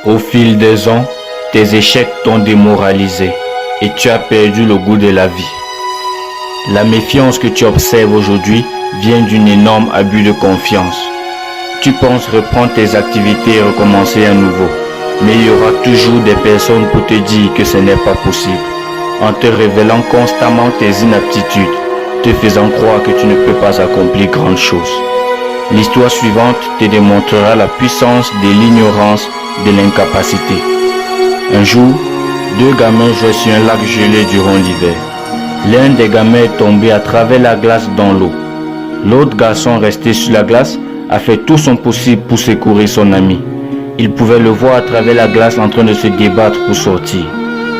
Au fil des ans, tes échecs t'ont démoralisé et tu as perdu le goût de la vie. La méfiance que tu observes aujourd'hui vient d'un énorme abus de confiance. Tu penses reprendre tes activités et recommencer à nouveau, mais il y aura toujours des personnes pour te dire que ce n'est pas possible, en te révélant constamment tes inaptitudes, te faisant croire que tu ne peux pas accomplir grand chose. L'histoire suivante te démontrera la puissance de l'ignorance, de l'incapacité. Un jour, deux gamins jouaient sur un lac gelé durant l'hiver. L'un des gamins est tombé à travers la glace dans l'eau. L'autre garçon resté sur la glace a fait tout son possible pour secourir son ami. Il pouvait le voir à travers la glace en train de se débattre pour sortir.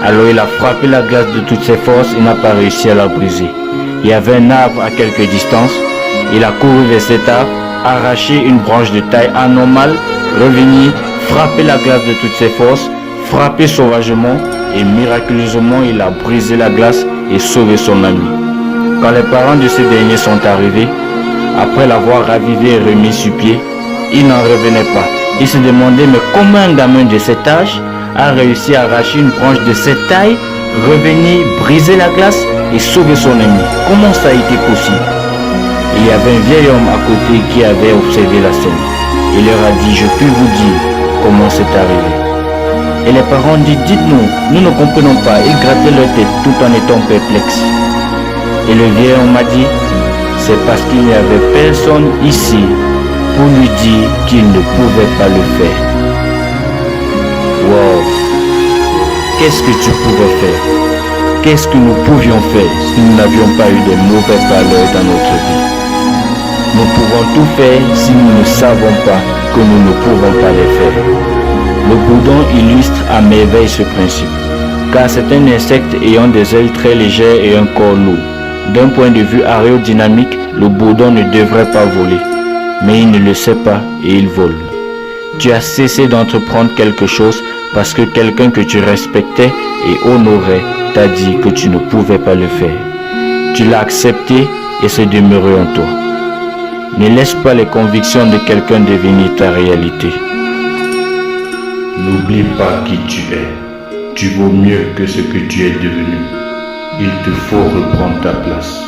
Alors il a frappé la glace de toutes ses forces et n'a pas réussi à la briser. Il y avait un arbre à quelques distances. Il a couru vers cet arbre, arraché une branche de taille anormale, revenu, frappé la glace de toutes ses forces, frappé sauvagement et miraculeusement il a brisé la glace et sauvé son ami. Quand les parents de ce dernier sont arrivés, après l'avoir ravivé et remis sur pied, ils n'en revenaient pas. Ils se demandaient mais comment un gamin de cet âge a réussi à arracher une branche de cette taille, revenir, briser la glace et sauver son ami. Comment ça a été possible? Il y avait un vieil homme à côté qui avait observé la scène. Il leur a dit, je peux vous dire comment c'est arrivé. Et les parents disent, dites-nous, nous ne comprenons pas. Ils grattaient leur tête tout en étant perplexes. Et le vieil homme a dit, c'est parce qu'il n'y avait personne ici pour lui dire qu'il ne pouvait pas le faire. Wow! Qu'est-ce que tu pouvais faire? Qu'est-ce que nous pouvions faire si nous n'avions pas eu de mauvaises valeurs dans notre vie? Nous pouvons tout faire si nous ne savons pas que nous ne pouvons pas les faire. Le bourdon illustre à merveille ce principe, car c'est un insecte ayant des ailes très légères et un corps lourd. D'un point de vue aérodynamique, le bourdon ne devrait pas voler, mais il ne le sait pas et il vole. Tu as cessé d'entreprendre quelque chose parce que quelqu'un que tu respectais et honorais t'a dit que tu ne pouvais pas le faire. Tu l'as accepté et c'est demeuré en toi. Ne laisse pas les convictions de quelqu'un devenir ta réalité. N'oublie pas qui tu es. Tu vaux mieux que ce que tu es devenu. Il te faut reprendre ta place.